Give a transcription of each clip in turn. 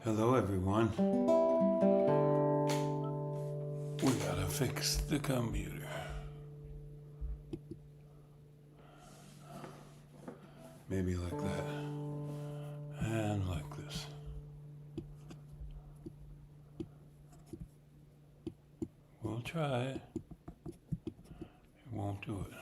Hello everyone. We gotta fix the computer. Maybe like that. And like this. We'll try. It won't do it.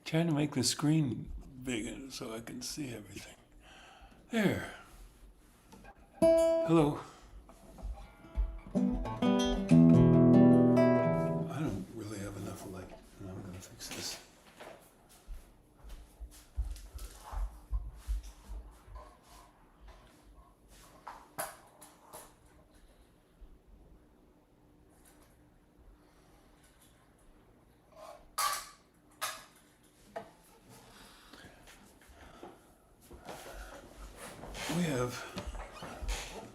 Trying to make the screen bigger so I can see everything. There. Hello. I don't really have enough light, and I'm going to fix this. We have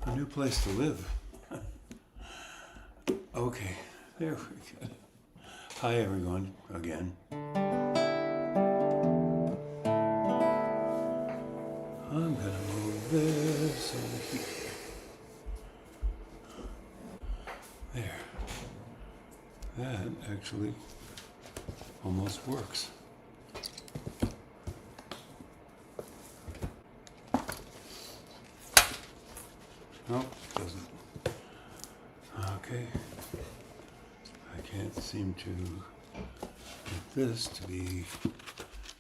a new place to live. Okay, there we go. Hi everyone, again. I'm gonna move this over here. There. That actually almost works. No, it doesn't. Okay. I can't seem to get this to be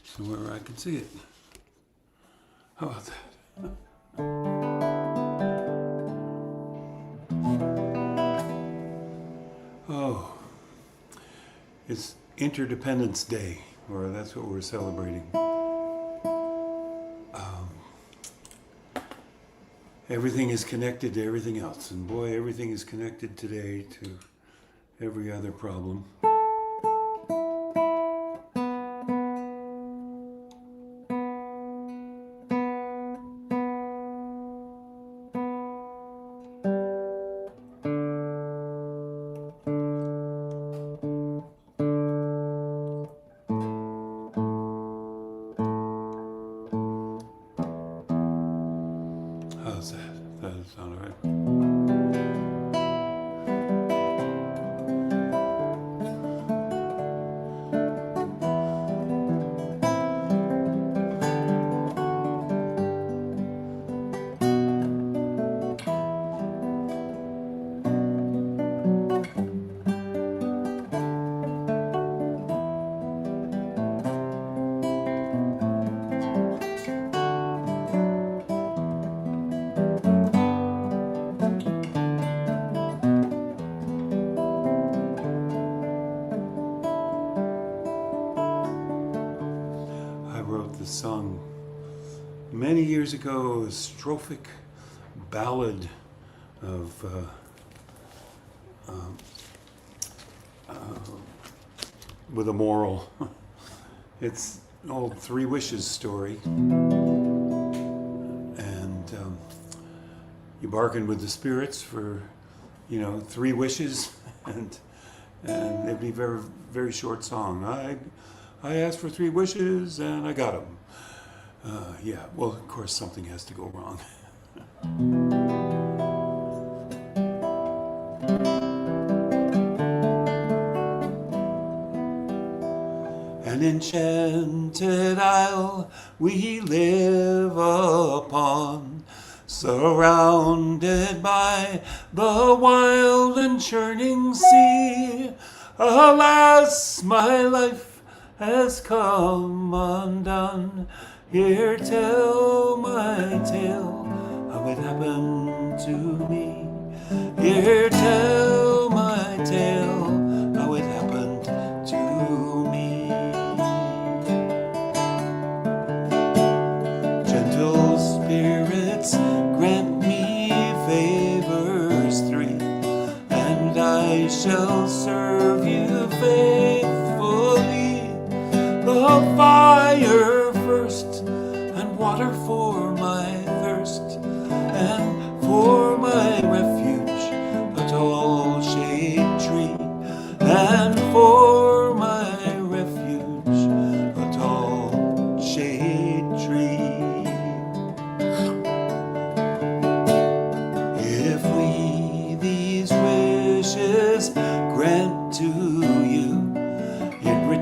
somewhere I can see it. How about that? Oh, it's Interdependence Day, or that's what we're celebrating. Everything is connected to everything else, and boy, everything is connected today to every other problem. How's that? That sound all right? I wrote this song many years ago, a strophic ballad of with a moral. It's an old Three Wishes story, and you bargain with the spirits for, 3 wishes, and it'd be a very, very short song. I asked for 3 wishes and I got them. Yeah, well, of course, something has to go wrong. An enchanted isle we live upon, surrounded by the wild and churning sea. Alas, my life has come undone. Here tell my tale, how it happened to me. Here tell my tale, how it happened to me. Gentle spirits, grant me favors 3, and I shall serve you faithfully. The fire first, and water for my thirst, and for my refuge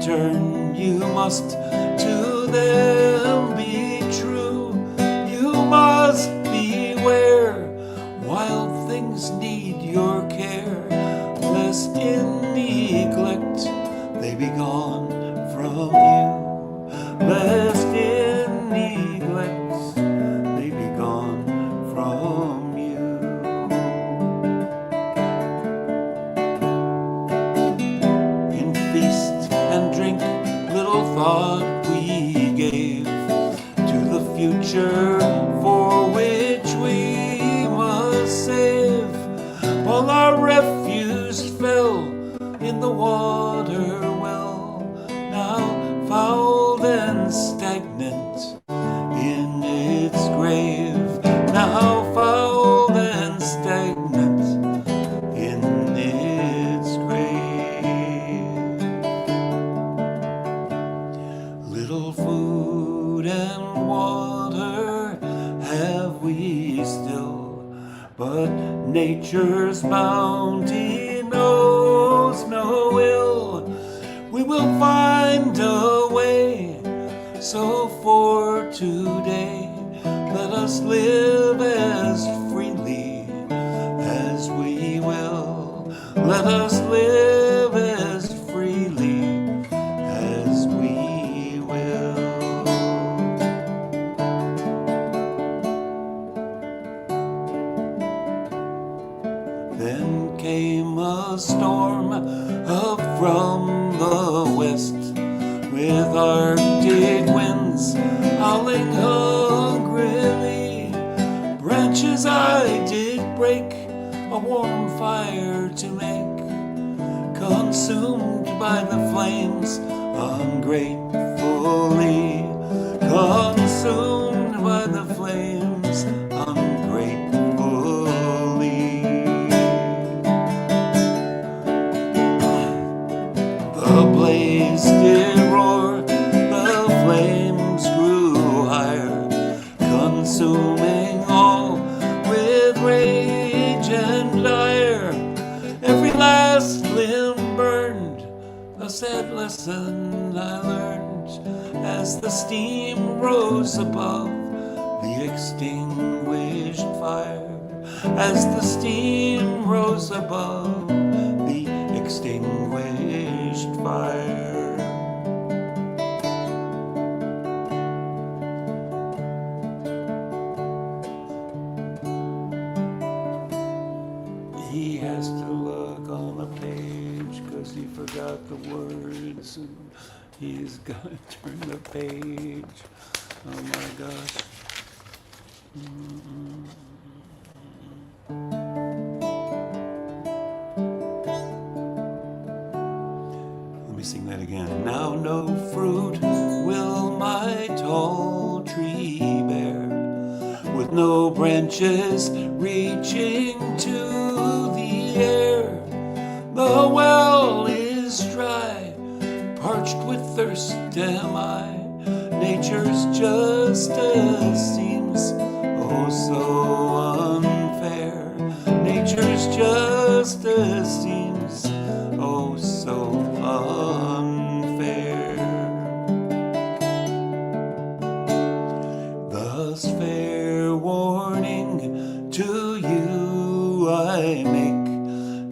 return, you must to them be true. You must beware, wild things need your care, lest in neglect they be gone from you. Lest in neglect they be gone from you. In feast and drink little thought we gave to the future for which we must save, while our refuse fell in the water well, now fouled and stagnant in its grave, now fouled and stagnant in its grave. Little food and water have we still, but nature's bounty knows no ill. We will find a way, so for today let us live as freely as we will. Let us live as freely as we will. Then came a storm up from the west, with Arctic winds howling hungrily. Branches I did break, a warm fire to make, consumed by the flames ungratefully, consumed by the flames ungratefully. The blaze did roar, the flames grew higher, consuming all with rage and ire. Every last limb burned, a sad lesson I learned, as the steam rose above the extinguished fire, as the steam rose above the extinguished fire. He has to look on a page because he forgot the words, and he's got to turn the page. Oh my gosh. Let me sing that again. Now no fruit will my tall tree bear, with no branches reaching to the air. The well is dry, parched with thirst am I. Nature's justice seems oh so unfair. Nature's justice seems oh so unfair. Thus fair warning to you I make,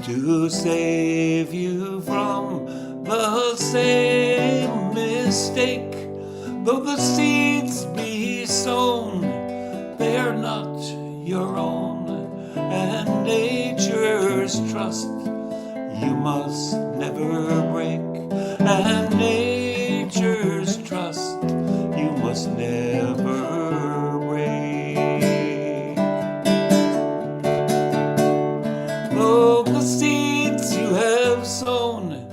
to save you from the same mistake. Though the seeds be sown, they are not your own, and nature's trust you must never break, and nature's trust you must never break. Though the seeds you have sown,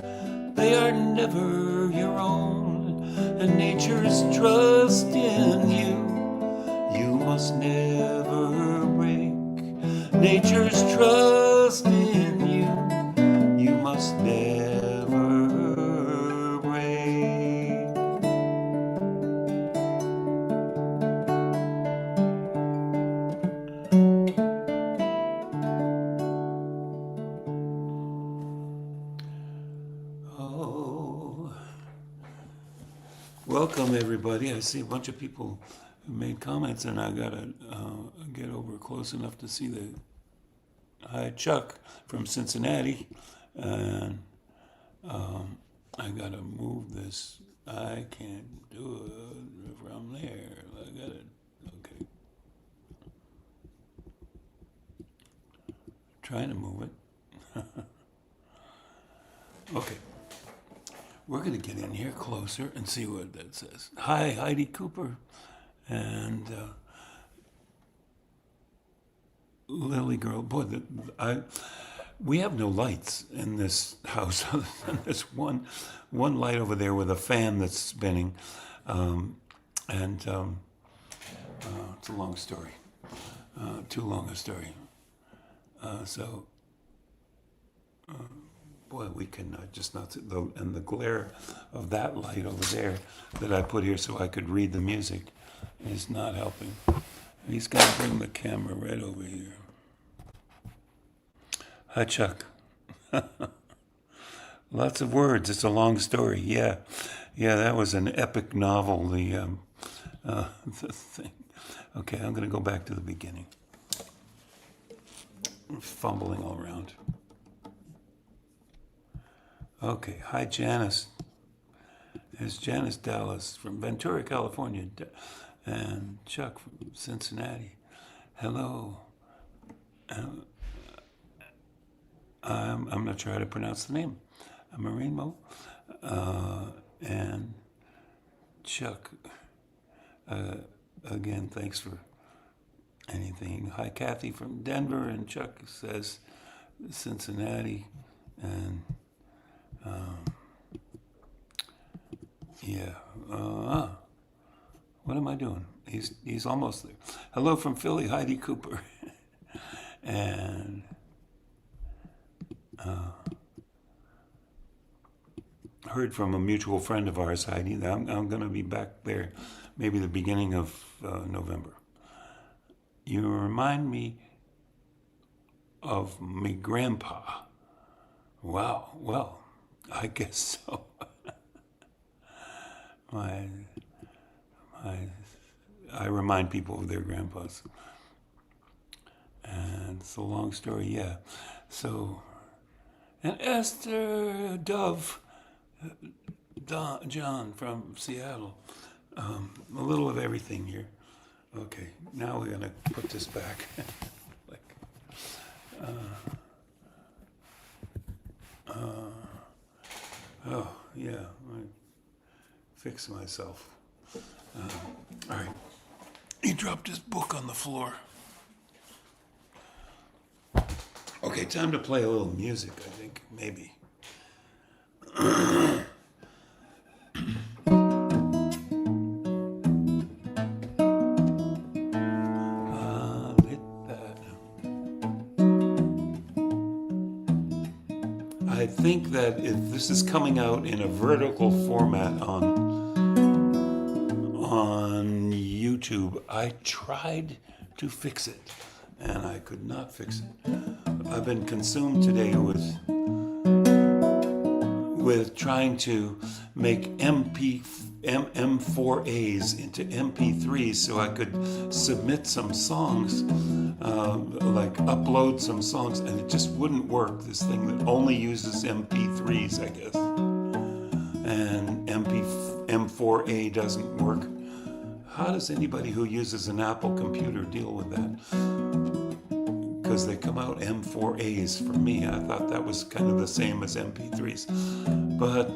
they are never your own, and nature's trust in you, you must never break. Nature's trust in you, you must never break. Oh, Welcome, everybody. I see a bunch of people who made comments, and I gotta get over close enough to see the hi Chuck from Cincinnati, and I gotta move this. I can't do it from there. I gotta. Okay. Trying to move it. Okay. We're going to get in here closer and see what that says. Hi, Heidi Cooper and Lily Girl. Boy, we have no lights in this house other than this one light over there with a fan that's spinning. It's a long story. Too long a story. Boy, we can just not, and the glare of that light over there that I put here so I could read the music is not helping. He's going to bring the camera right over here. Hi, Chuck. Lots of words. It's a long story. Yeah, that was an epic novel, the thing. Okay, I'm going to go back to the beginning. I'm fumbling all around. Okay, hi Janice. There's Janice Dallas from Ventura, California, and Chuck from Cincinnati. Hello. I'm not sure how to pronounce the name. Marimo. And Chuck, again, thanks for anything. Hi Kathy from Denver, and Chuck says Cincinnati, and what am I doing? He's almost there. Hello from Philly, Heidi Cooper. And heard from a mutual friend of ours, Heidi, that I'm going to be back there maybe the beginning of November. You remind me of me grandpa. Wow, well, I guess so. I remind people of their grandpas. And it's a long story, yeah. So, and Esther Dove, John from Seattle. A little of everything here. Okay, now we're going to put this back. Oh, yeah, I fix myself. All right. He dropped his book on the floor. Okay, time to play a little music, I think, maybe. I think that if this is coming out in a vertical format on YouTube, I tried to fix it, and I could not fix it. I've been consumed today with trying to make M4As into MP3s so I could submit some songs, like upload some songs, and it just wouldn't work. This thing that only uses MP3s, I guess, and M4A doesn't work. How does anybody who uses an Apple computer deal with that? Because they come out M4As for me. I thought that was kind of the same as MP3s. But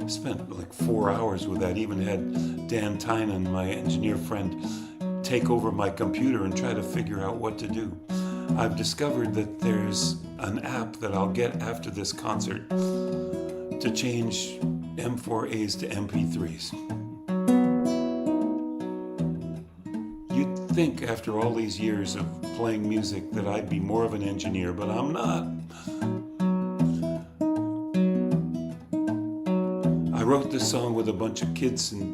I spent like 4 hours with that. Even had Dan Tynan, my engineer friend, take over my computer and try to figure out what to do. I've discovered that there's an app that I'll get after this concert to change M4As to MP3s. You'd think after all these years of playing music that I'd be more of an engineer, but I'm not. I wrote this song with a bunch of kids in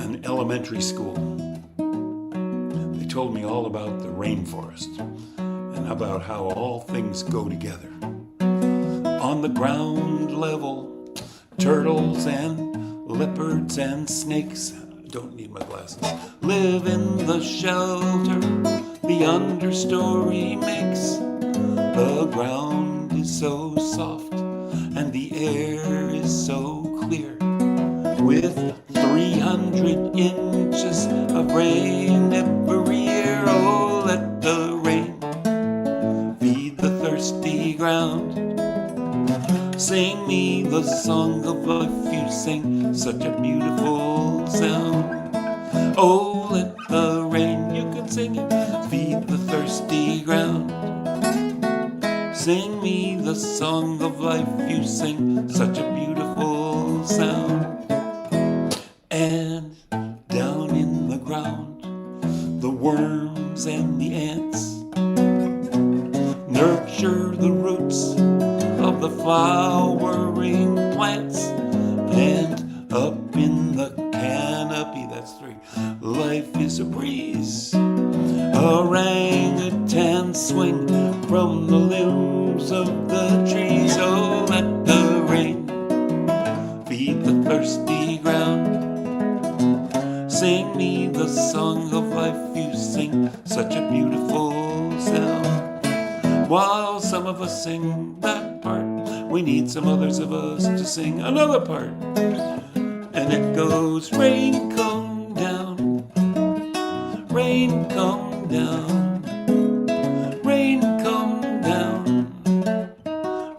an elementary school. They told me all about the rainforest and about how all things go together. On the ground level, turtles and leopards and snakes, don't need my glasses, live in the shelter the understory makes. The ground is so soft and the air is so clear, with 300 inches of rain every year. Oh, let the rain feed the thirsty ground. Sing me the song of life, you sing such a beautiful sound. Oh, let the rain, you can sing it, feed the thirsty ground. Sing me the song of life, you sing such a beautiful sound. And down in the ground, the worms and the ants nurture the roots of the flowering plants. And up in the canopy, that's 3, life is a breeze. Orangutans swing from the limbs of the trees. Oh, let the rain feed the thirsty ground. Sing me the song of life, you sing such a beautiful sound. While some of us sing that part, we need some others of us to sing another part. And it goes, rain come down, rain come down, rain come down,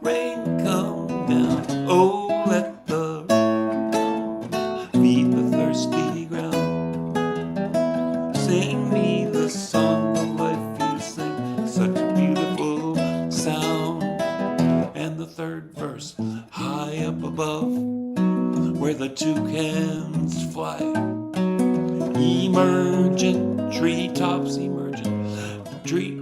rain come down. Oh, let the feed the thirsty ground. Sing me the song of life, you sing such a beautiful sound. And the 3rd verse, high up above, where the toucans fly, emergent treetops,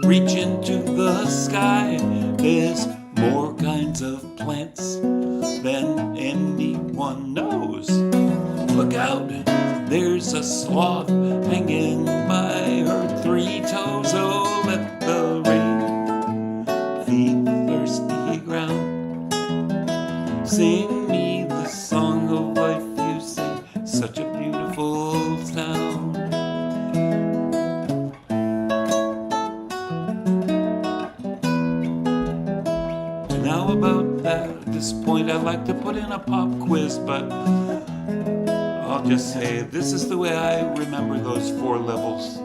reach into the sky. There's more kinds of plants than anyone knows. Look out, there's a sloth hanging by her 3 toes. Oh, let the rain feed the thirsty ground. Sing me the song of life, you sing such a beautiful sound. Now about that, at this point I'd like to put in a pop quiz, but I'll just say this is the way I remember those 4 levels.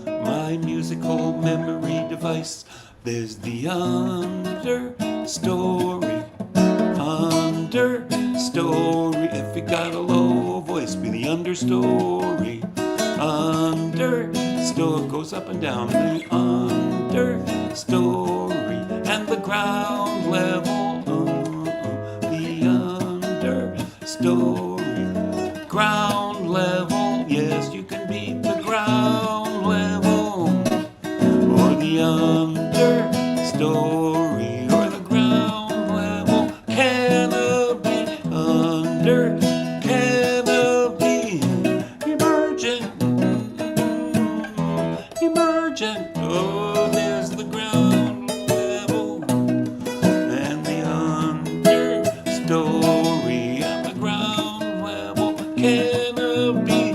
My musical memory device, there's the understory. Understory. If you got a low voice, be the understory. Understory goes up and down. The understory. And the ground level. The understory. Ground level. Yes, you can beat the ground level. Or the understory. Oh, there's the ground level and the understory and the ground level canopy.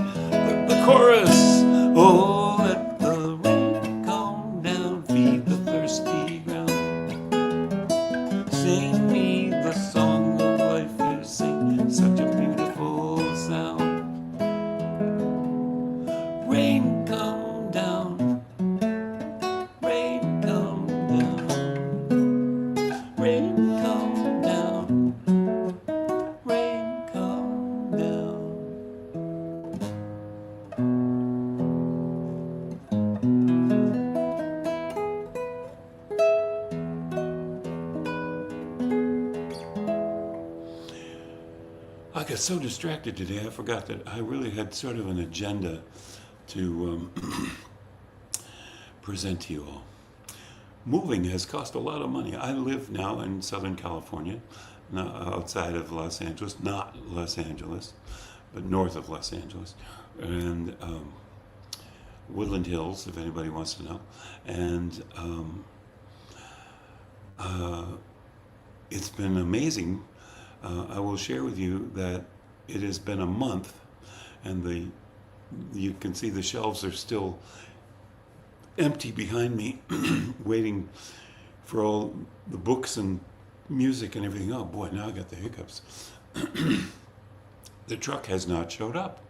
The chorus. Oh, let the rain come down, feed the thirsty ground. Sing me the song of life, you sing such a beautiful sound. Rain come down. I got so distracted today, I forgot that I really had sort of an agenda to present to you all. Moving has cost a lot of money. I live now in Southern California, outside of Los Angeles, not Los Angeles, but north of Los Angeles, and Woodland Hills, if anybody wants to know. And it's been amazing I will share with you that it has been a month, and you can see the shelves are still empty behind me, waiting for all the books and music and everything. Oh boy, now I got the hiccups. The truck has not showed up.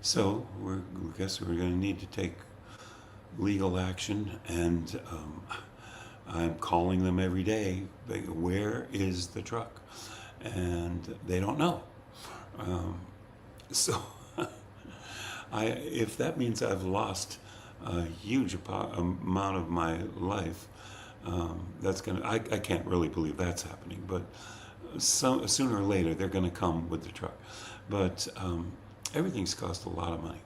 So I guess we're going to need to take legal action, and I'm calling them every day. Where is the truck? And they don't know. So if that means I've lost a huge amount of my life, that's gonna. I can't really believe that's happening, but sooner or later they're going to come with the truck. But everything's cost a lot of money,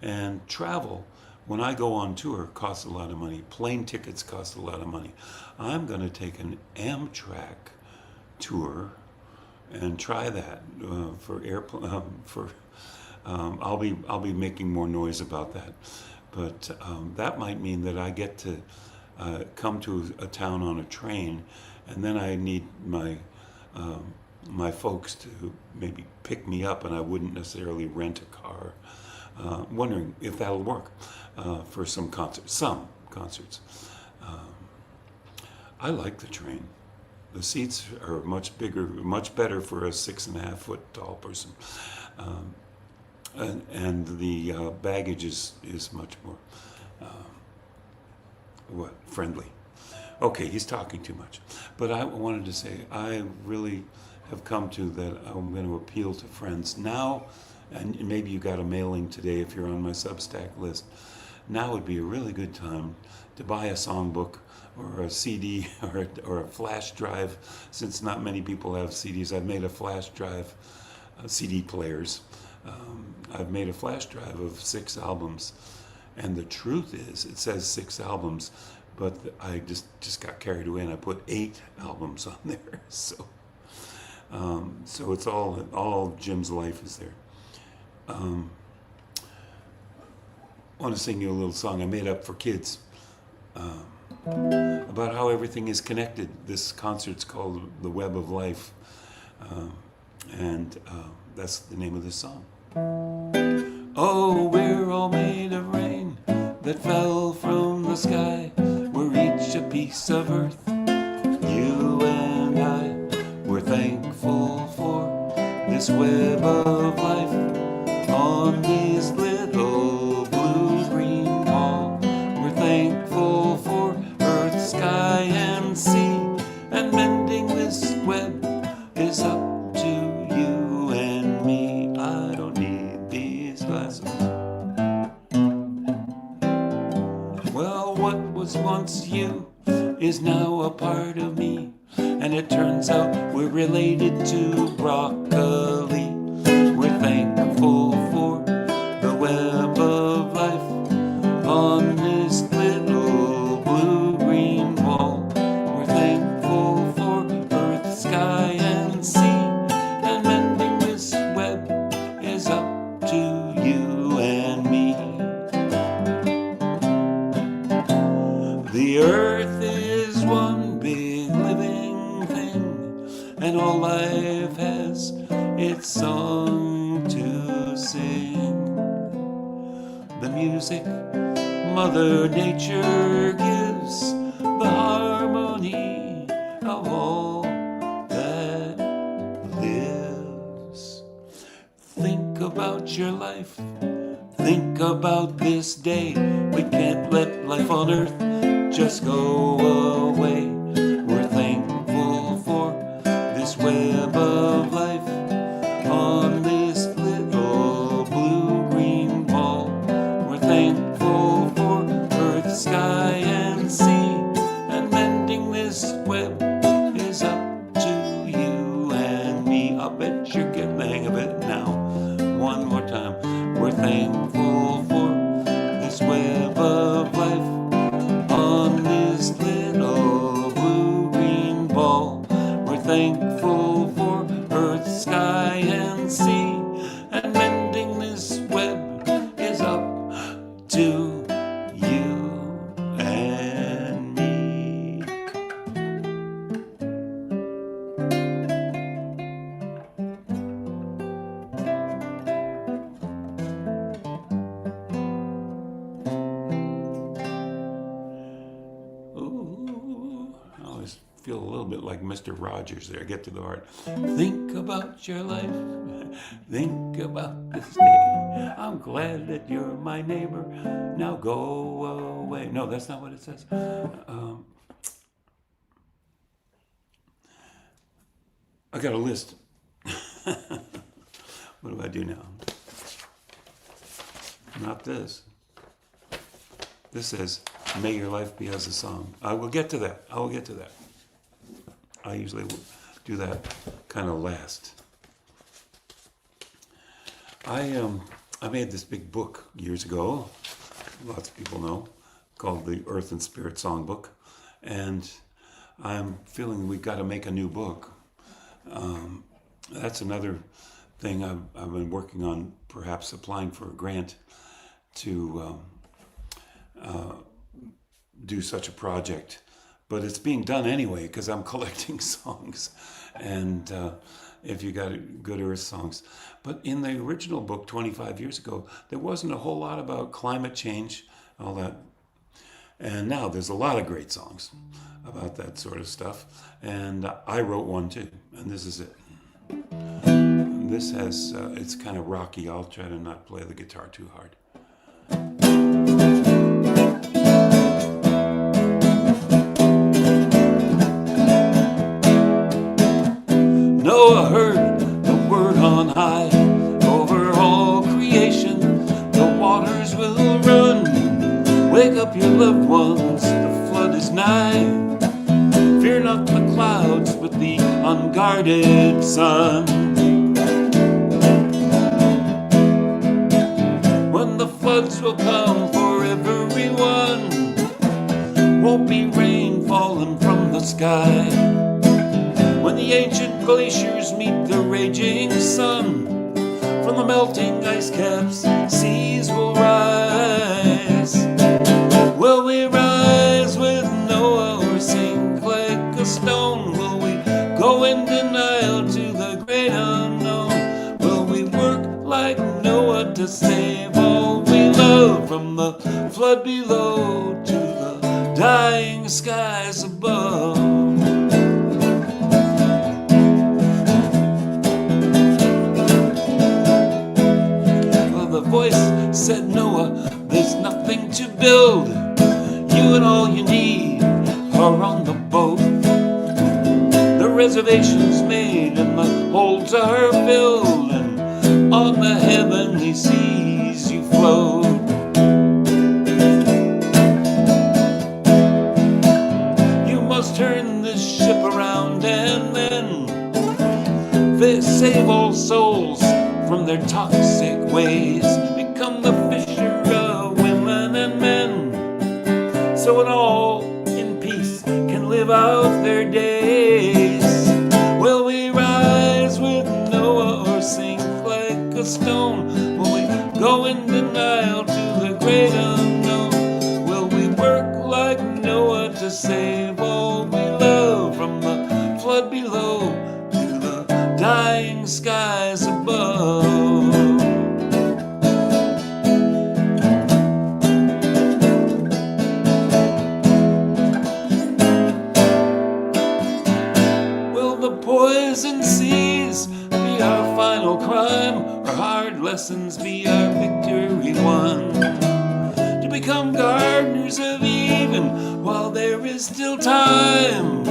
and travel. When I go on tour, costs a lot of money. Plane tickets cost a lot of money. I'm going to take an Amtrak tour and try that for airplane. I'll be making more noise about that, but that might mean that I get to come to a town on a train, and then I need my folks to maybe pick me up, and I wouldn't necessarily rent a car. Wondering if that'll work for some concerts. I like the train. The seats are much bigger, much better for a 6.5 foot tall person, and the baggage is much more friendly. Okay, he's talking too much, but I wanted to say I really have come to that I'm going to appeal to friends now. And maybe you got a mailing today if you're on my Substack list. Now would be a really good time to buy a songbook or a CD or a flash drive, since not many people have CDs. I've made a flash drive, CD players. I've made a flash drive of 6 albums. And the truth is, it says 6 albums, but I just got carried away and I put 8 albums on there. So it's all Jim's life is there. I want to sing you a little song I made up for kids about how everything is connected. This concert's called The Web of Life, and that's the name of this song. Oh, we're all made of rain that fell from the sky. We're each a piece of earth, you and I. We're thankful for this web of life on this little blue-green wall. We're thankful for earth, sky, and sea, and mending this web is up to you and me. I don't need these glasses. Well, what was once you is now a part of me, and it turns out we're related to broccoli. We're thankful for the web of life on this little blue-green wall. We're thankful for earth, sky, and sea, and mending this web is up to you and me. The earth is one big living thing, and all life has its song to sing. The music Mother Nature gives, the harmony of all that lives. Think about your life, think about this day. We can't let life on earth just go away. We're thankful for this web of life on this little blue-green wall. We're thankful for earth, sky, and sea, and mending this web is up to you and me. I bet you're getting the hang of it now. One more time. We're thankful for this web of life on this little blue-green ball. We're thankful for earth, sky, and sea, and mending this web is up to you feel a little bit like Mr. Rogers there. Get to the heart. Think about your life. Think about this day. I'm glad that you're my neighbor. Now go away. No, that's not what it says. I got a list. What do I do now? Not this. This says, may your life be as a song. I will get to that. I usually do that kind of last. I made this big book years ago, lots of people know, called the Earth and Spirit Songbook. And I'm feeling we've got to make a new book. That's another thing I've been working on, perhaps applying for a grant to do such a project. But it's being done anyway because I'm collecting songs. And if you got good Earth songs. But in the original book 25 years ago, there wasn't a whole lot about climate change, all that. And now there's a lot of great songs about that sort of stuff. And I wrote one too, and this is it. This has, it's kind of rocky. I'll try to not play the guitar too hard. Noah heard the word on high over all creation. The waters will run. Wake up your loved ones, the flood is nigh. Fear not the clouds, but the unguarded sun. When the floods will come for everyone, won't be rain falling from the sky. When the ancient glaciers meet the raging sun, from the melting ice caps, seas will rise. Will we rise with Noah or sink like a stone? Will we go in denial to the great unknown? Will we work like Noah to save all we love, from the flood below to the dying skies above? Well, the voice said, Noah, there's nothing to build. You and all you need are on the boat. The reservation's made and the holds are filled, and on the heavenly seas you float. You must turn this ship around and then save all souls from their toxic ways. Become the fisher of women and men, so it all in peace can live out their days. Will we rise with Noah or sink like a stone? Will we go in denial to the great unknown? Will we work like Noah to save all we love, from the flood below to the dying skies above? Poison seas be our final crime, or hard lessons be our victory won? To become gardeners of Eden while there is still time.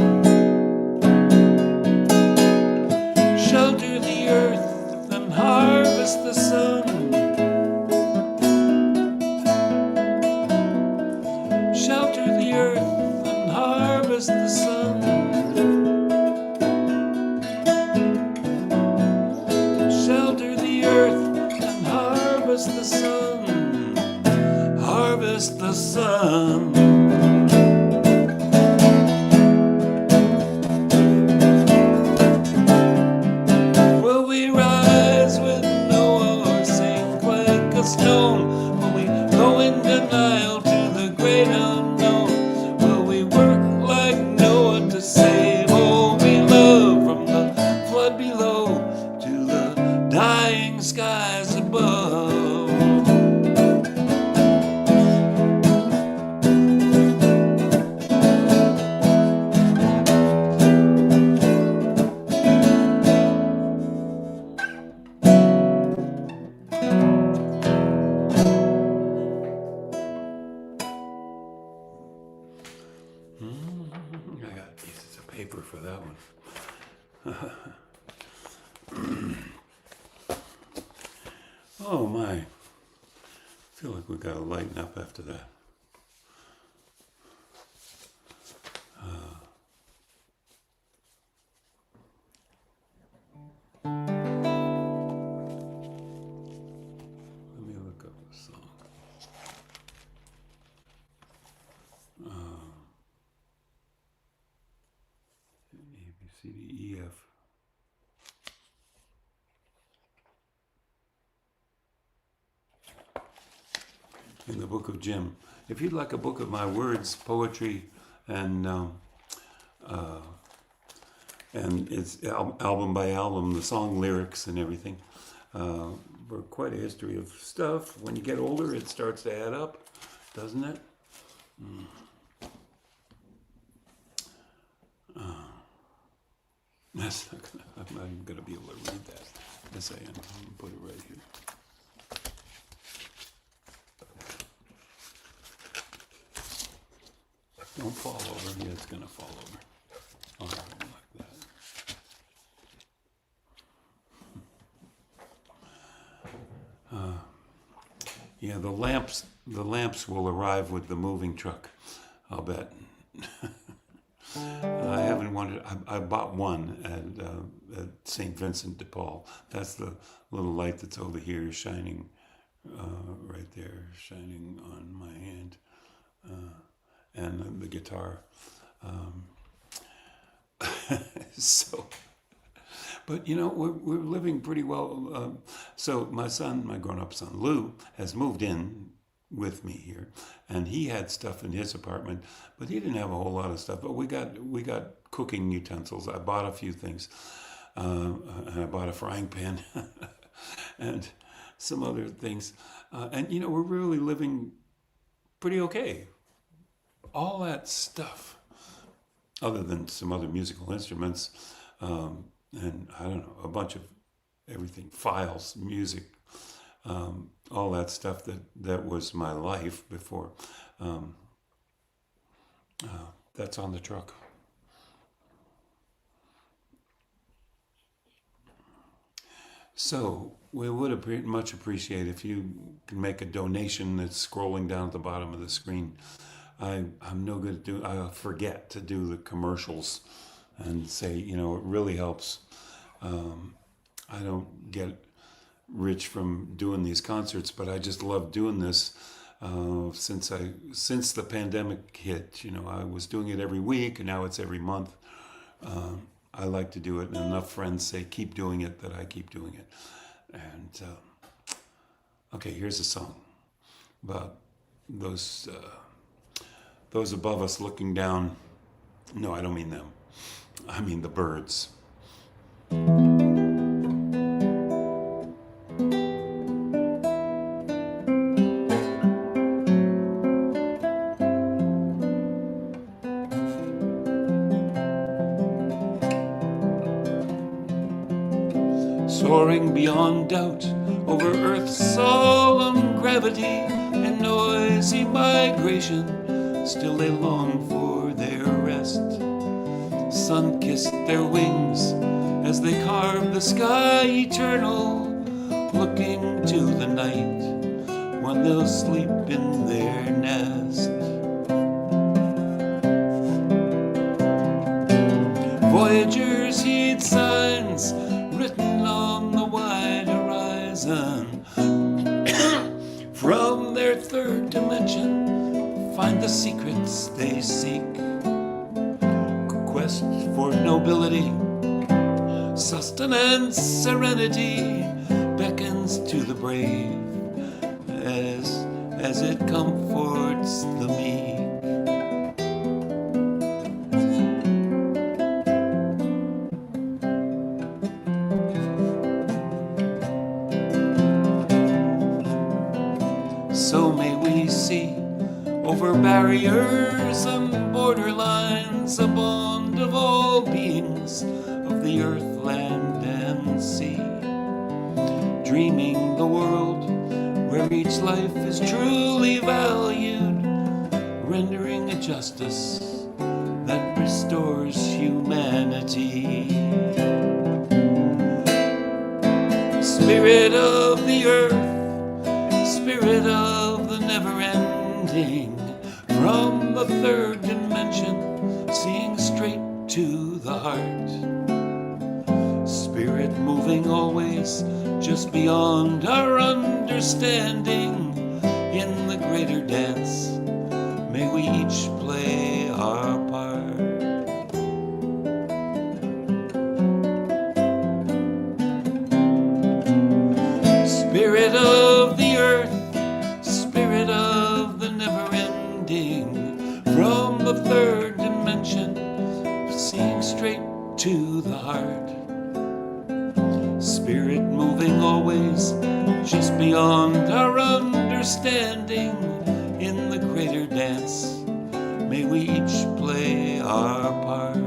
Shelter the earth and harvest the sun. Shelter the earth and harvest the sun. Shelter the earth and harvest the sun. Harvest the sun. Will we rise with Noah or sink like a stone? Will we go in denial to the great unknown? Will we work like Noah to save all we love, from the flood below to the dying skies above? I got pieces of paper for that one. Oh my. I feel like we got to lighten up after that. Let me look up a song. A, B, C, D, E, F. In the book of Jim. If you'd like a book of my words, poetry, and it's album by album, the song lyrics and everything, for quite a history of stuff. When you get older, it starts to add up, doesn't it? That's not gonna, I'm not even going to be able to read that. Yes, I am. I'm going to put it right here. Don't fall over. Yeah, it's going to fall over. Oh, like that. Yeah, the lamps will arrive with the moving truck, I'll bet. I haven't wanted. I bought one at St. Vincent de Paul. That's the little light that's over here, shining right there, shining on my hand, and the guitar. So, but you know, we're living pretty well. So my son, my grown-up son Lou, has moved in with me here, and he had stuff in his apartment, but he didn't have a whole lot of stuff. But we got cooking utensils. I bought a few things. I bought a frying pan and some other things, and you know, we're really living pretty okay. All that stuff, other than some other musical instruments, and I don't know, a bunch of everything, files, music, all that stuff that was my life before. That's on the truck. So we would much appreciate if you can make a donation. That's scrolling down at the bottom of the screen. I'm no good at doing. I forget to do the commercials and say, you know, it really helps. I don't get rich from doing these concerts, but I just love doing this. Since the pandemic hit, you know, I was doing it every week, and now it's every month. I like to do it, and enough friends say keep doing it that I keep doing it. And okay, here's a song about those above us looking down. No, I don't mean them. I mean the birds. Soaring beyond doubt over Earth's solemn gravity and noisy migration, still they long for their rest. Sun-kissed their wings as they carve the sky eternal, looking to the night when they'll sleep in their nest. Voyagers heed signs written on the wide horizon. From their third dimension, find the secrets they seek. Quest for nobility, sustenance, serenity beckons to the brave as it comforts the meek. So may we see over barriers and borderlines a bond of all beings of the earth, land, and sea, dreaming the world where each life is truly valued, rendering a justice restores humanity. Spirit of the earth, spirit of the never-ending, from the third dimension, seeing straight to the heart. Spirit moving always just beyond our understanding, in the greater dance, may we each play our part. Spirit of the earth, spirit of the never-ending, from the third dimension, seeing straight to the heart. Spirit moving always just beyond our understanding, in the greater dance, may we each play our part.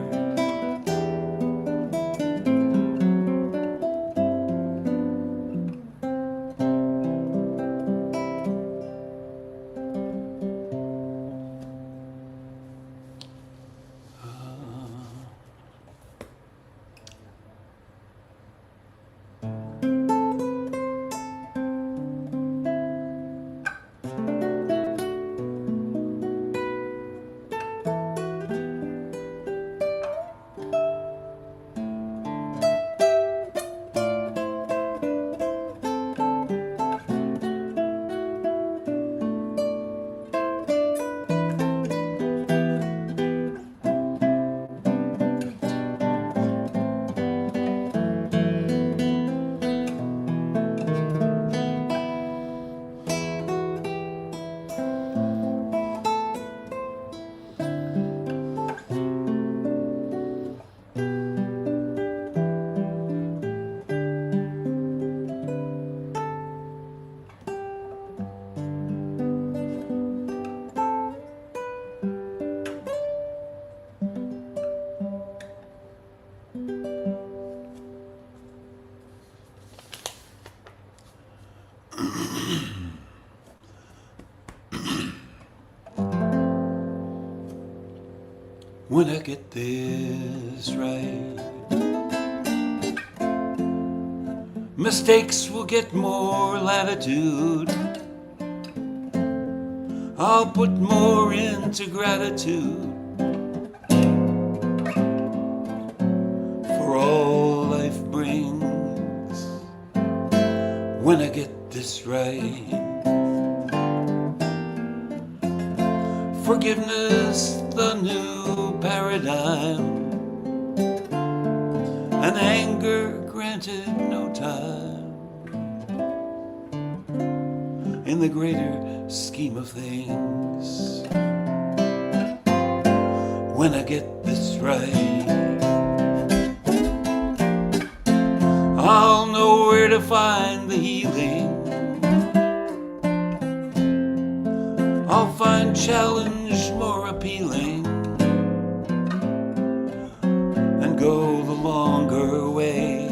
When I get this right, mistakes will get more latitude. I'll put more into gratitude for all life brings. When I get this right, forgiveness, the new paradigm, and anger granted no time. In the greater scheme of things, when I get this right, I'll know where to find the healing. I'll find challenge more appealing, and go the longer way.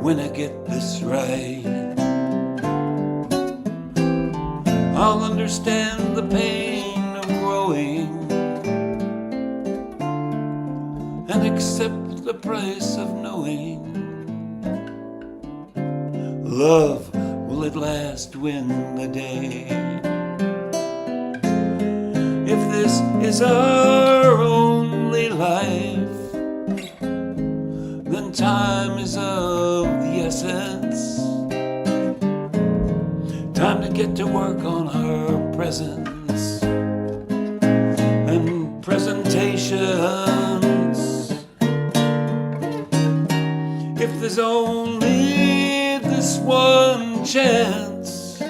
When I get this right, I'll understand the pain of growing, and accept the price of knowing. Love will at last win the day. If this is our only life, then time is of the essence. Time to get to work on our presence and presentations. If there's only this one chance,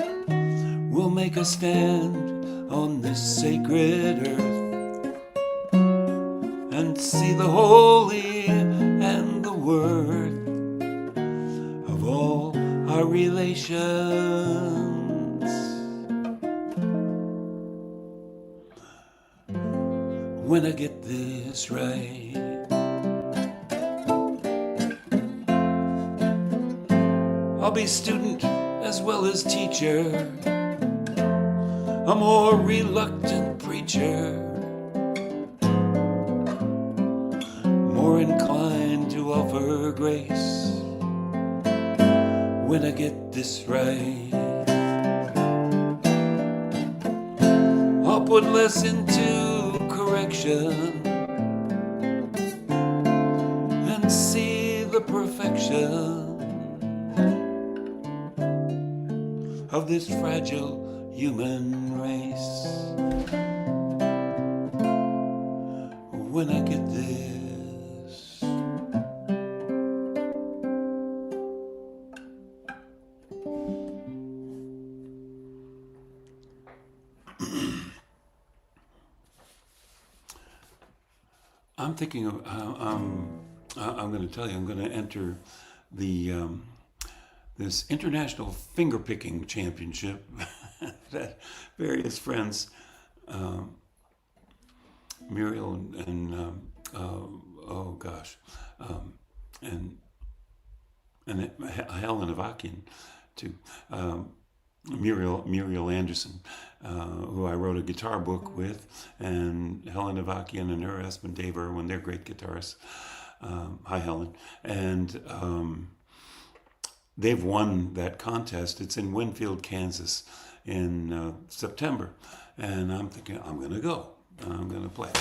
we'll make a stand on this sacred earth and see the holy and the worth of all our relations. When I get this right, I'll be student as well as teacher, a more reluctant preacher, more inclined to offer grace when I get this right. I'll put less into correction and see the perfection of this fragile human race when I get this. I'm thinking of, I'm going to tell you, I'm going to enter the this international finger picking championship that various friends, Muriel and oh gosh, and Helen Avakian too. Muriel Anderson, who I wrote a guitar book with, and Helen Avakian and her husband Dave Irwin, they're great guitarists. Hi, Helen. And they've won that contest. It's in Winfield, Kansas in September. And I'm thinking, I'm going to go. I'm going to play.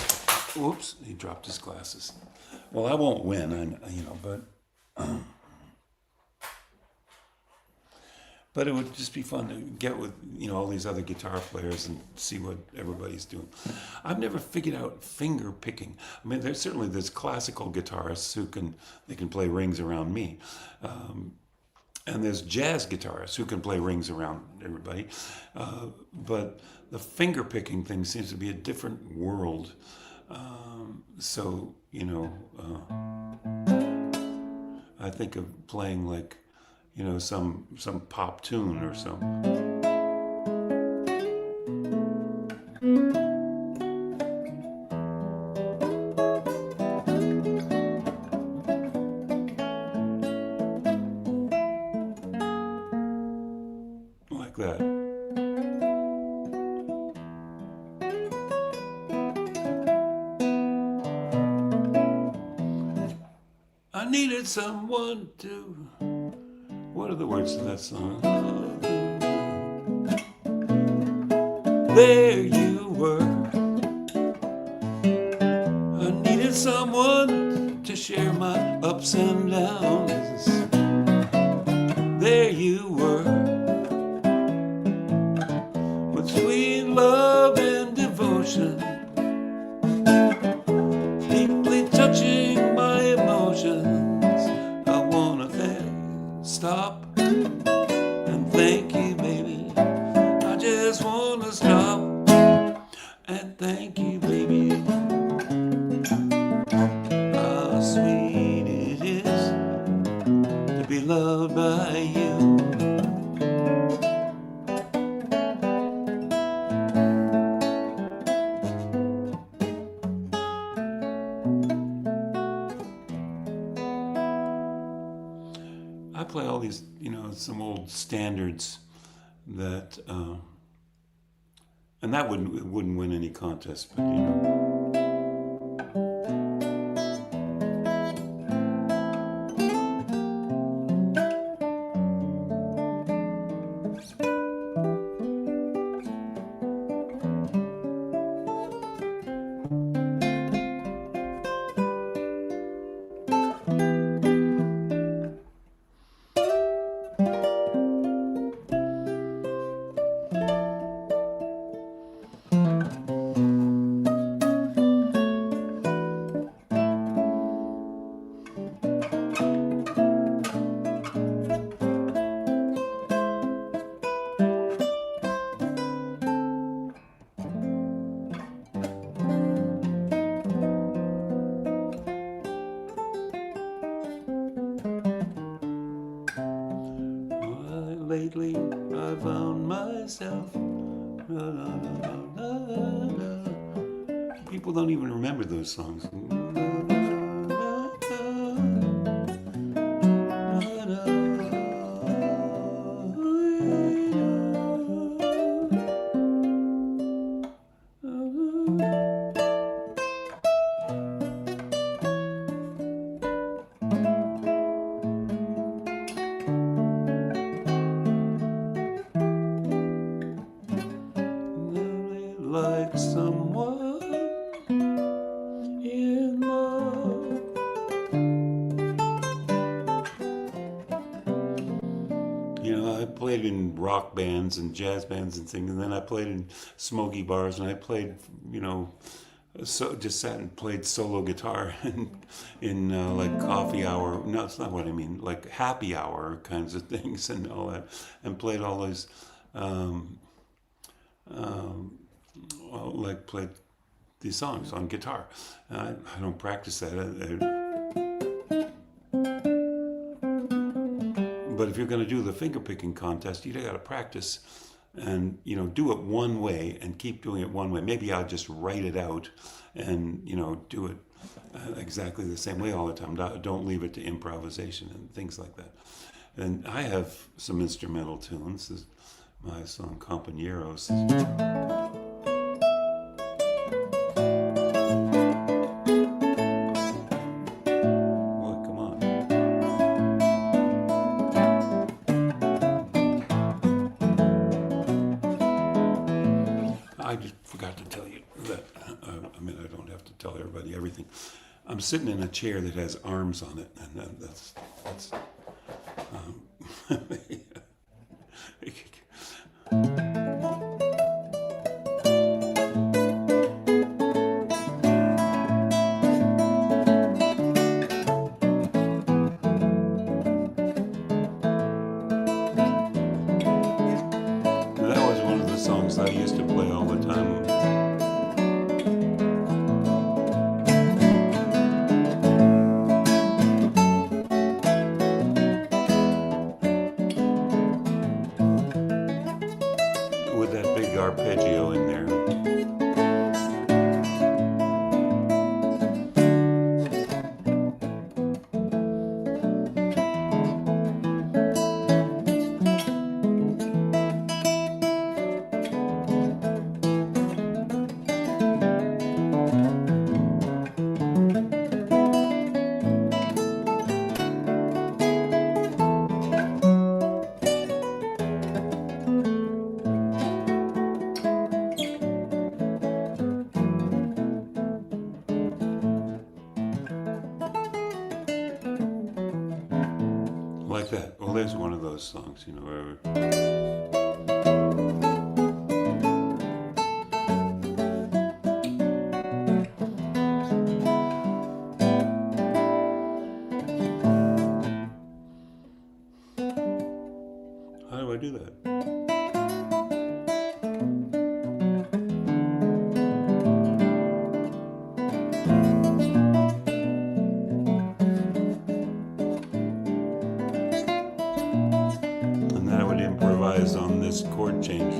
Oops, he dropped his glasses. Well, I won't win, but it would just be fun to get with, all these other guitar players and see what everybody's doing. I've never figured out finger picking. I mean, there's classical guitarists who can play rings around me. And there's jazz guitarists who can play rings around everybody. But the finger picking thing seems to be a different world. I think of playing like, some pop tune or something. Like that. I needed someone to... What are the words to that song? There you were. I needed someone to share my ups and downs. There you were. With sweet love and devotion, deeply touching my emotions. I wanna stop and thank you, baby. I just wanna stop and thank you, baby. How sweet it is to be loved by you. I play all these, some old standards that, and that wouldn't win any contest, but lately I found myself. People don't even remember those songs. like someone in love. You know, I played in rock bands and jazz bands and things, and then I played in smoky bars, and I played, you know, so just sat and played solo guitar in like coffee hour. No, that's not what I mean. Like happy hour kinds of things and all that, and played all those, um, like played these songs on guitar. I don't practice that. But if you're going to do the finger picking contest, you got to practice and, you know, do it one way and keep doing it one way. Maybe I'll just write it out and, you know, do it exactly the same way all the time. Don't leave it to improvisation and things like that. And I have some instrumental tunes. This is my song Compañeros. I just forgot to tell you that, I mean, I don't have to tell everybody everything. I'm sitting in a chair that has arms on it, and that's that was one of the songs I used to play all the time. With that big arpeggio in there. Like that. Well, there's one of those songs, you know, where how do I do that? And then I would improvise on this chord change.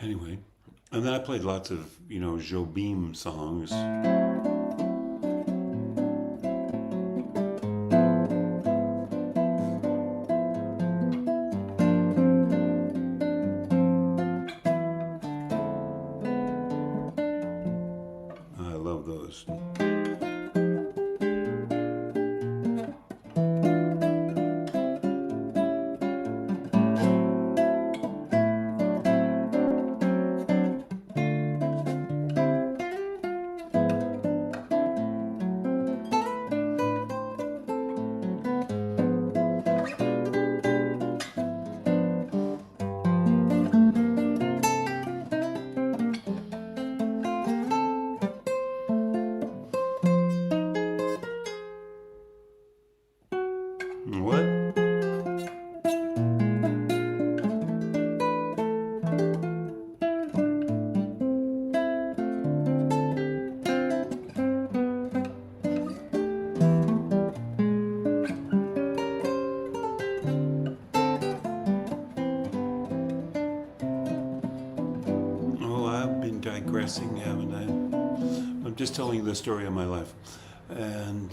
Anyway, and then I played lots of, you know, Jobim songs. I love those. digressing, haven't I? I'm just telling you the story of my life. And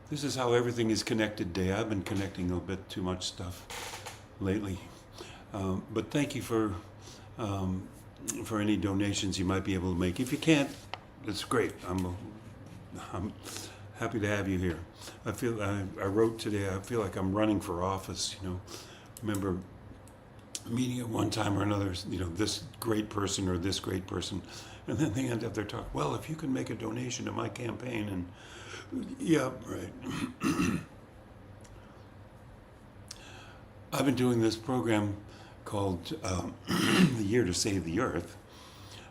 this is how everything is connected today. I've been connecting a bit too much stuff lately. But thank you for any donations you might be able to make. If you can't, it's great. I'm happy to have you here. I wrote today, I feel like I'm running for office, Remember meeting at one time or another, this great person or this great person, and then they end up there talking, well, if you can make a donation to my campaign, and yeah, right. I've been doing this program called The Year to Save the Earth,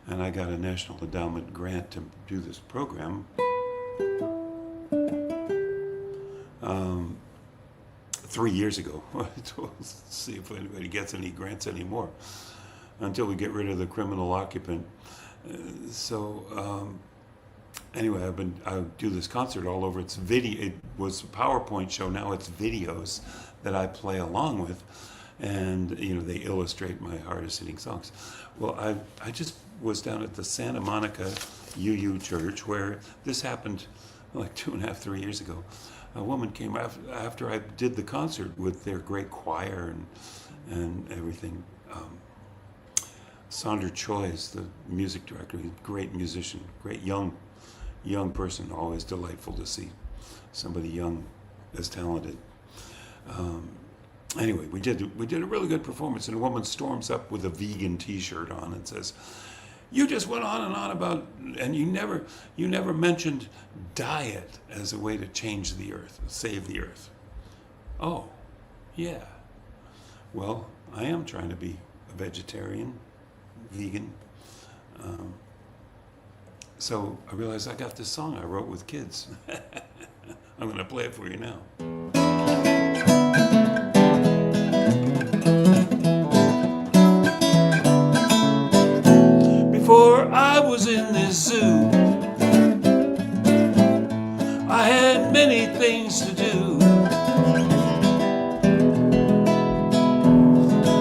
and I got a National Endowment grant to do this program. 3 years ago. We'll see if anybody gets any grants anymore until we get rid of the criminal occupant. Anyway, I do this concert all over. It was a PowerPoint show. Now it's videos that I play along with, and they illustrate my hardest hitting songs. Well, I just was down at the Santa Monica UU Church where this happened like 2.5, 3 years ago. A woman came after I did the concert with their great choir and everything. Sandra Choi is the music director. He's a great musician, great young person. Always delightful to see somebody young as talented. Anyway, we did a really good performance, and a woman storms up with a vegan T-shirt on and says, "You just went on and on about, and you never mentioned diet as a way to change the earth, save the earth." Oh, yeah. Well, I am trying to be a vegetarian, vegan. So I realized I got this song I wrote with kids. I'm going to play it for you now. Before I was in this zoo, I had many things to do,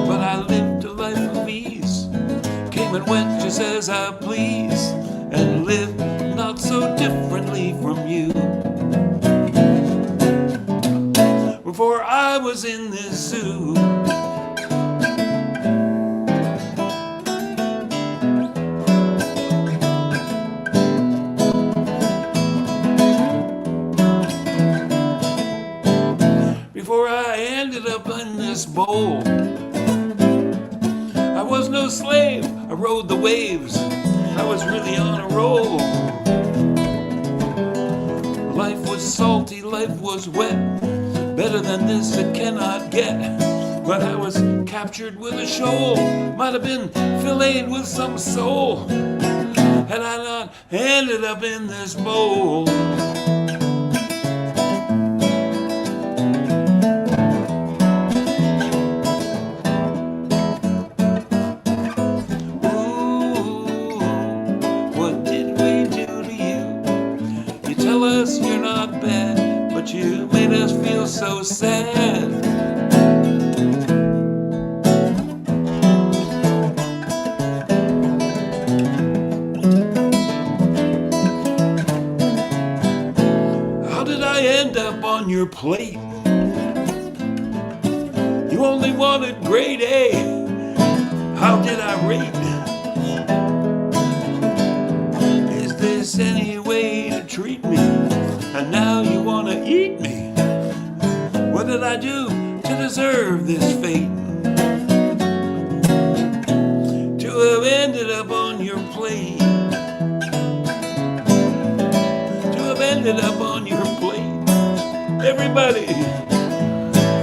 but I lived a life of ease, came and went just as I please, and lived not so differently from you. Before I was in this zoo, before I ended up in this bowl, I was no slave, I rode the waves, I was really on a roll. Life was salty, life was wet, better than this it cannot get. But I was captured with a shoal, might have been filleted with some soul, had I not ended up in this bowl. You're not bad, but you made us feel so sad. How did I end up on your plate? You only wanted grade A. How did I rate? Is this any way to treat me? And now you want to eat me. What did I do to deserve this fate? To have ended up on your plate. To have ended up on your plate. Everybody,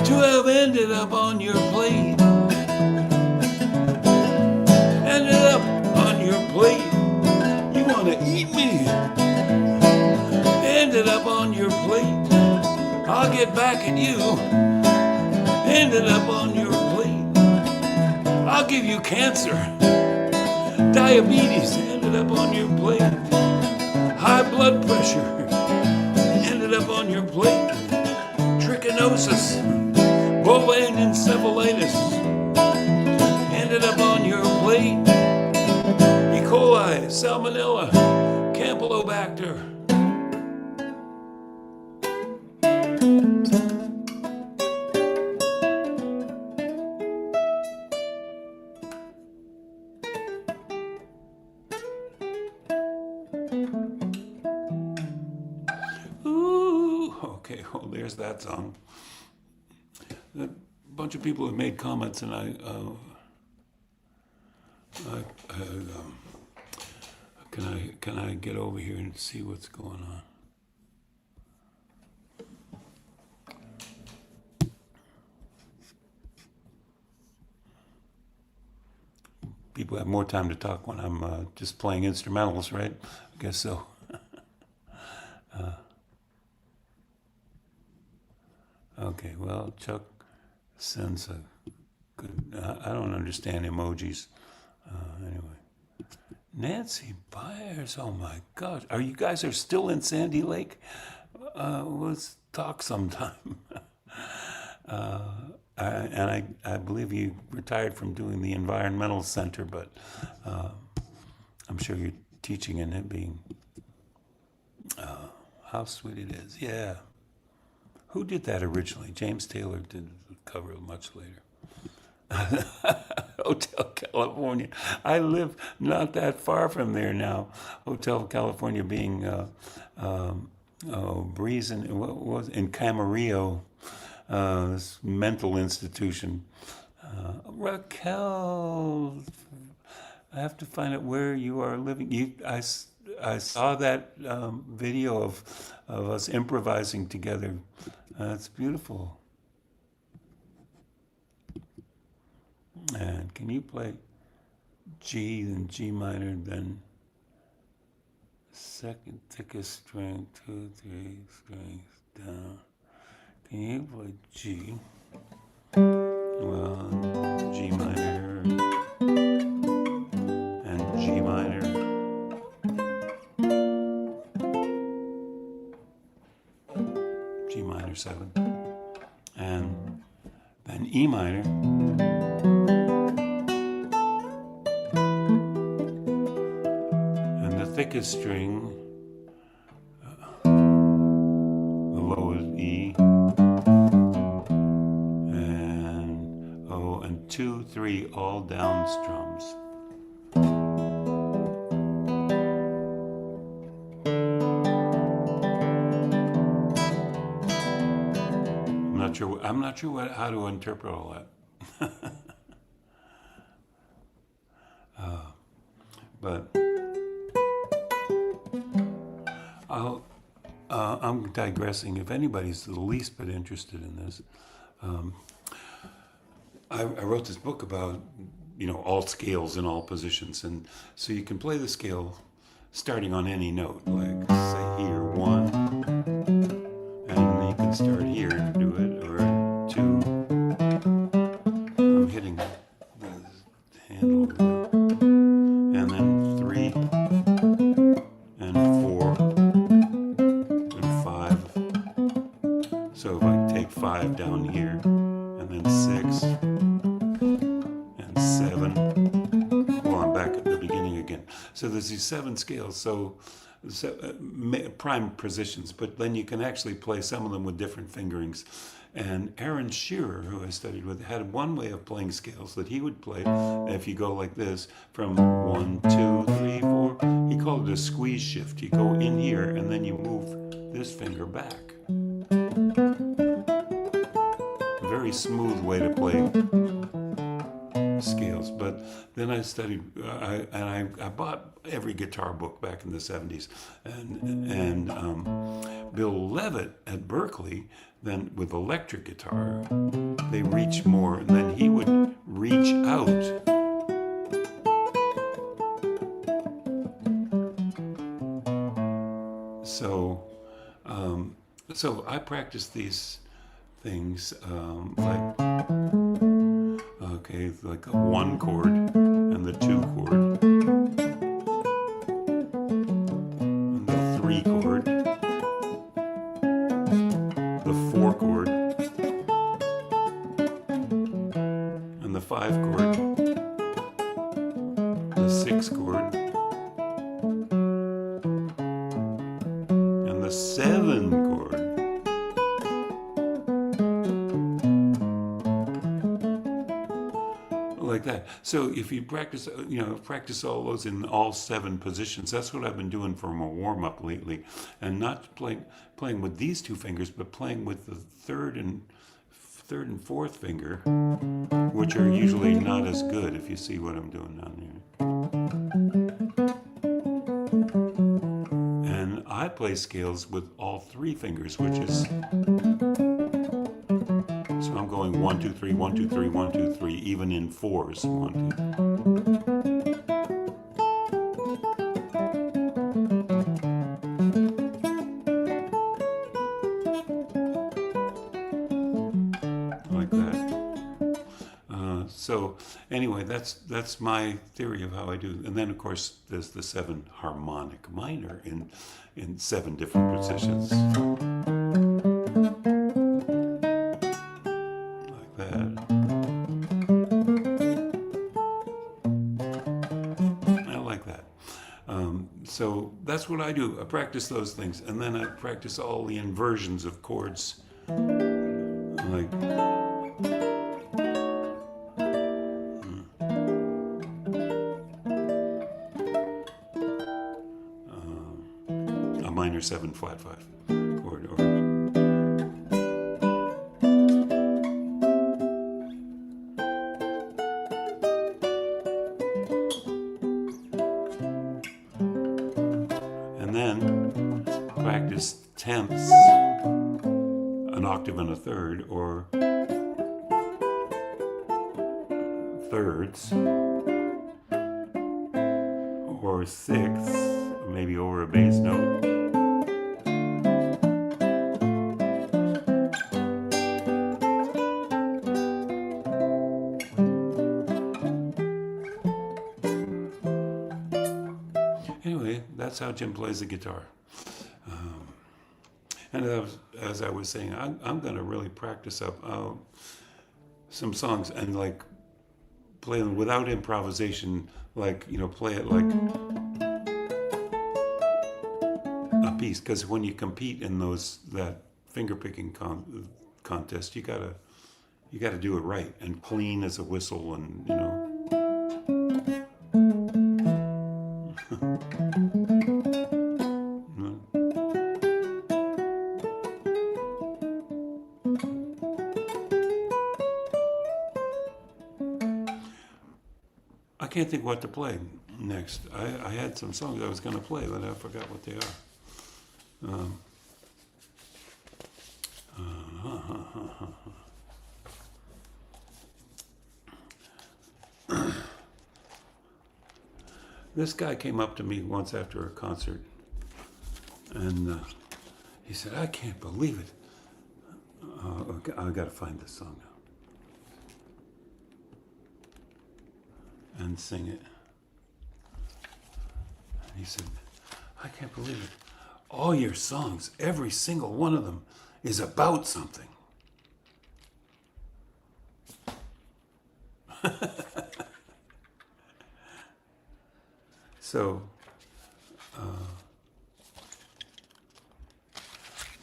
to have ended up on your plate. Ended up on your plate. You want to eat me? Ended up on your plate. I'll get back at you. Ended up on your plate. I'll give you cancer. Diabetes ended up on your plate. High blood pressure ended up on your plate. Trichinosis, bovine encephalitis ended up on your plate. factor. Ooh, okay, well, there's that song. A bunch of people have made comments, and can I get over here and see what's going on? People have more time to talk when I'm just playing instrumentals, right? I guess so. Okay, well, Chuck sends a good. I don't understand emojis. Anyway, Nancy Byers. Oh my gosh, you guys are still in Sandy Lake? Let's talk sometime. I believe you retired from doing the environmental center, but I'm sure you're teaching in it being. How sweet it is, yeah. Who did that originally? James Taylor did the cover much later. Hotel California. I live not that far from there now. Hotel California being Breeze in Camarillo, this mental institution. Raquel, I have to find out where you are living. I saw that video of us improvising together. It's beautiful. And can you play G, then G minor, then second thickest string, 2, 3 strings down? Can you play G? Well, G minor and G minor. G minor 7, and then E minor, and the thickest string, the lowest E, and 2, 3 all down strums. I'm not sure how to interpret all that. But I'm digressing. If anybody's the least bit interested in this, I wrote this book about all scales and all positions, and so you can play the scale starting on any note, like say here 1, and you can start here and do it, or 2. I'm hitting the handle, and then 3, and 4, and 5. So if I take 5 down here, and then 6, and 7. Well, I'm back at the beginning again. So there's these 7 scales. So prime positions, but then you can actually play some of them with different fingerings. And Aaron Shearer, who I studied with, had one way of playing scales that he would play if you go like this, from 1, 2, 3, 4. He called it a squeeze shift. You go in here and then you move this finger back. A very smooth way to play scales. But then I studied, I bought every guitar book back in the 70s, and Bill Levitt at Berkeley, then with electric guitar, they reach more, and then he would reach out. So I practice these things like a 1 chord and the 2 chord and the 3 chord, the 4 chord and the 5 chord, the 6 chord like that. So if you practice, practice all those in all 7 positions. That's what I've been doing for my warm up lately, and not playing with these 2 fingers, but playing with the third and fourth finger, which are usually not as good. If you see what I'm doing down here, and I play scales with all 3 fingers, which is. So I'm going 1, 2, 3, 1, 2, 3, 1, 2, 3, even in 4s. 1, 2. Like that. So anyway, that's my theory of how I do. And then of course there's the 7 harmonic minor in 7 different positions. So that's what I do. I practice those things, and then I practice all the inversions of chords, like a minor 7 flat 5 chord, or then practice tenths, an octave and a third, or thirds, or sixths, maybe over a bass note. Anyway, that's how Jim plays the guitar. And as I was saying, I'm going to really practice up some songs and like play them without improvisation, like, play it like a piece. Because when you compete in that finger picking contest, you gotta do it right and clean as a whistle, and I can't think what to play next. I had some songs I was going to play, but I forgot what they are. This guy came up to me once after a concert, and he said, "I can't believe it." I got to find this song now and sing it. And he said, "I can't believe it. All your songs, every single one of them, is about something." So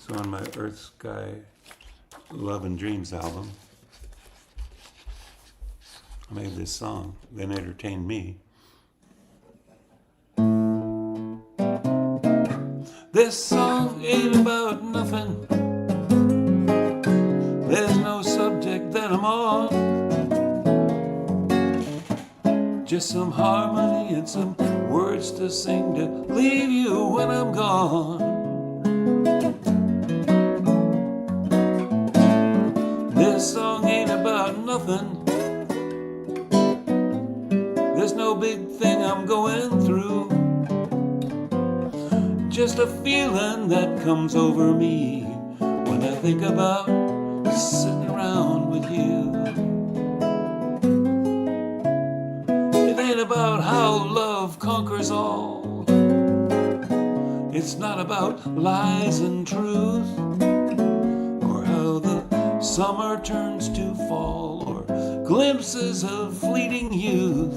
on my Earth, Sky, Love and Dreams album, I made this song that entertained me. This song ain't about nothing. There's no subject that I'm on. Just some harmony and some words to sing to leave you when I'm gone. This song ain't about nothing. There's no big thing I'm going through. Just a feeling that comes over me when I think about sitting around with you. It ain't about how love conquers all. It's not about lies and truth, or how the summer turns to fall, or glimpses of fleeting youth.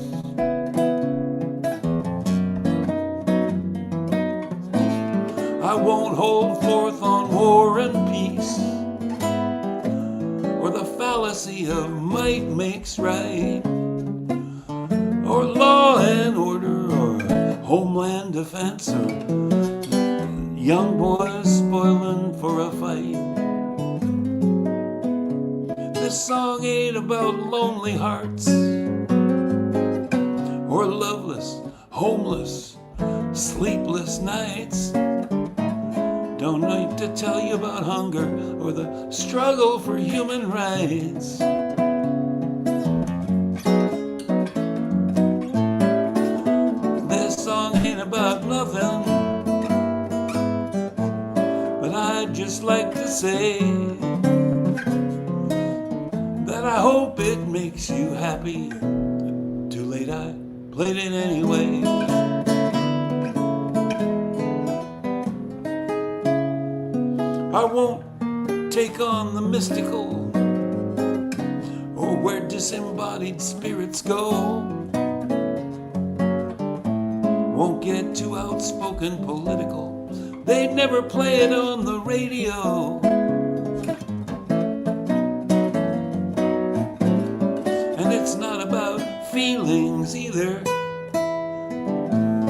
I won't hold forth on war and peace, or the fallacy of might makes right. homeland defense, or young boys spoiling for a fight. This song ain't about lonely hearts or loveless, homeless, sleepless nights. Don't need to tell you about hunger or the struggle for human rights. This song ain't about nothing, but I'd just like to say that I hope it makes you happy. Too late, I played it anyway. I won't take on the mystical or where disembodied spirits go. Won't get too outspoken political. They'd never play it on the radio. And it's not about feelings either.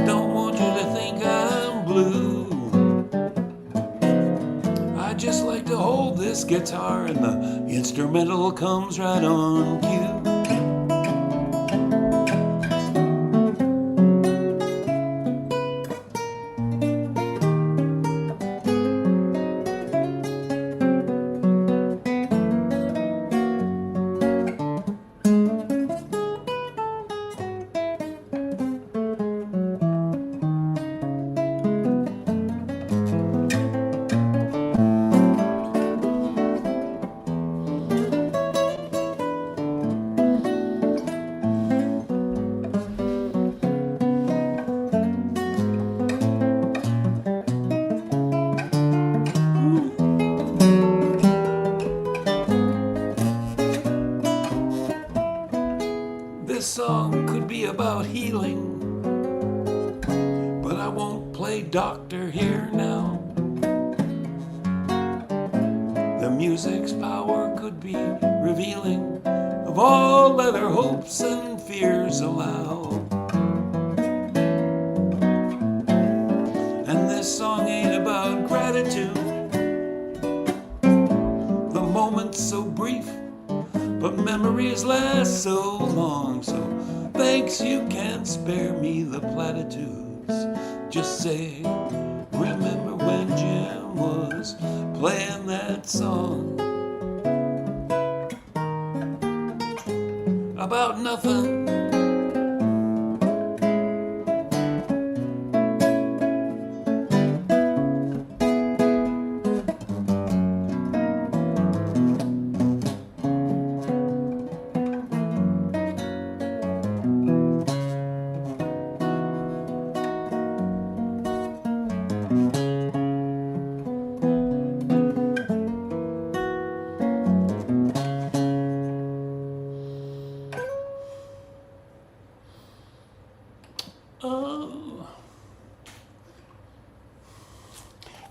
Don't want you to think I'm blue. I just like to hold this guitar and the instrumental comes right on cue. This song could be about healing, but I won't play doctor here now. The music's power could be revealing of all that our hopes and fears allow. And this song ain't about gratitude, the moment's so brief, but memories last so long. So thanks, you can't spare me the platitudes. Just say, remember when Jim was playing that song about nothing.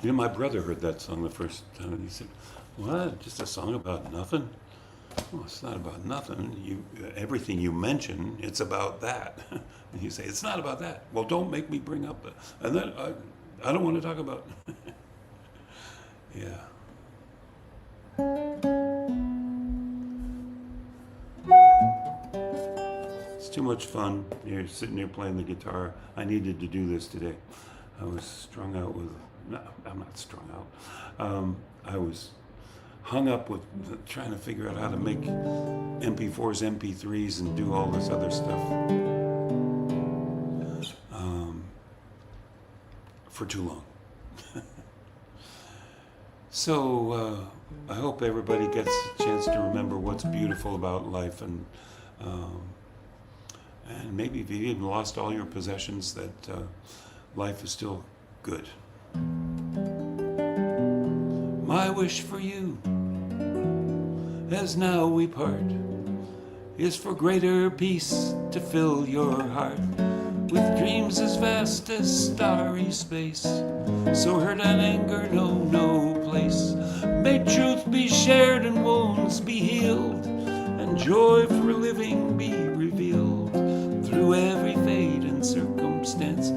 You know, my brother heard that song the first time and he said, "What? Just a song about nothing?" Well, it's not about nothing. Everything you mention, it's about that. And you say, "It's not about that." Well, don't make me bring up that. And then I don't want to talk about it. Yeah. It's too much fun. You're sitting there playing the guitar. I needed to do this today. I was strung out with, no, I'm not strung out. I was hung up with trying to figure out how to make MP4s, MP3s, and do all this other stuff for too long. So I hope everybody gets a chance to remember what's beautiful about life, and maybe if you even lost all your possessions, that life is still good. My wish for you, as now we part, is for greater peace to fill your heart with dreams as vast as starry space. So hurt and anger know no place. May truth be shared and wounds be healed, and joy for living be revealed through every fate and circumstance.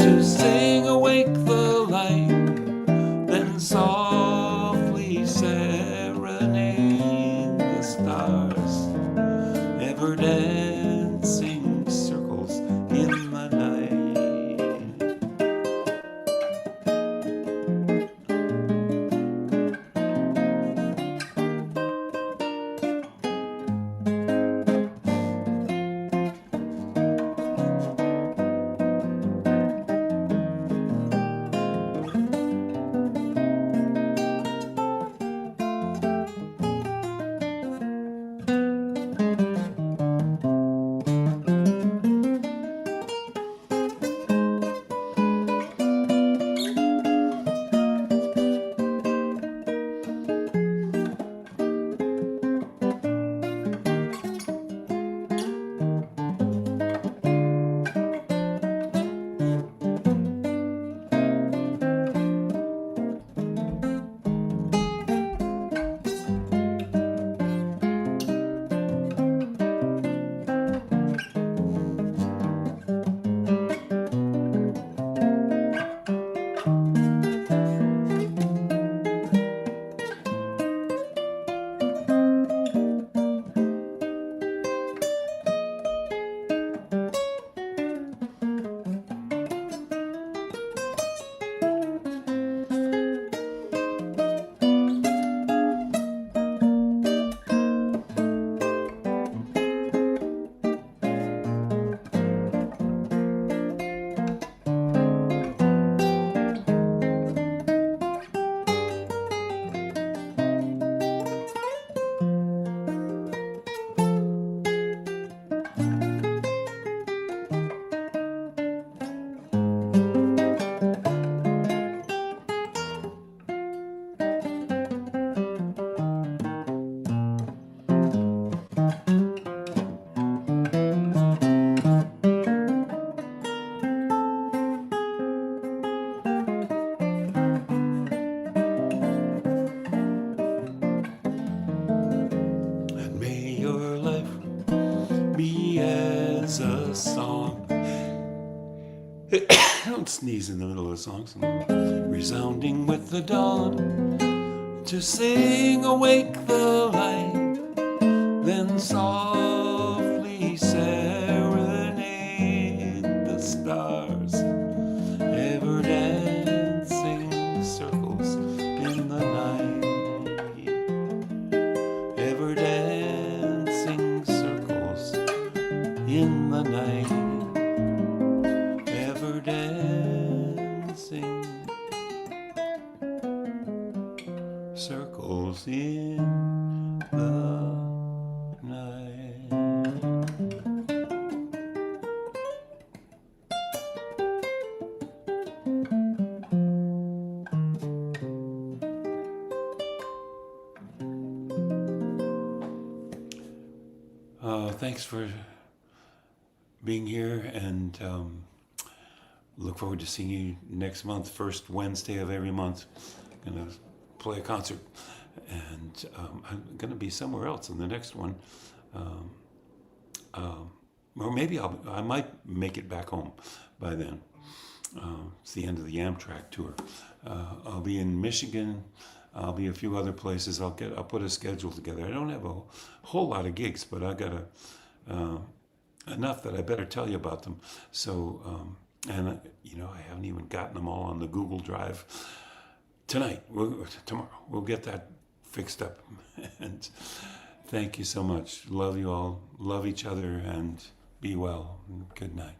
to sing awake the light, then softly serenade the stars, ever dancing circles in the night. As a song. Don't sneeze in the middle of the song. Resounding with the dawn, to sing awake the light, then softly serenade the stars, ever dancing circles in the night, ever dancing circles in the night, ever dancing circles in the night. Thanks for being here, and look forward to seeing you next month, first Wednesday of every month. I'm going to play a concert, and I'm going to be somewhere else in the next one, or maybe I might make it back home by then. It's the end of the Amtrak tour. I'll be in Michigan. I'll be a few other places. I'll put a schedule together. I don't have a whole lot of gigs, but I got enough that I better tell you about them. So, and I haven't even gotten them all on the Google Drive. Tomorrow, we'll get that fixed up. And thank you so much. Love you all. Love each other, and be well. Good night.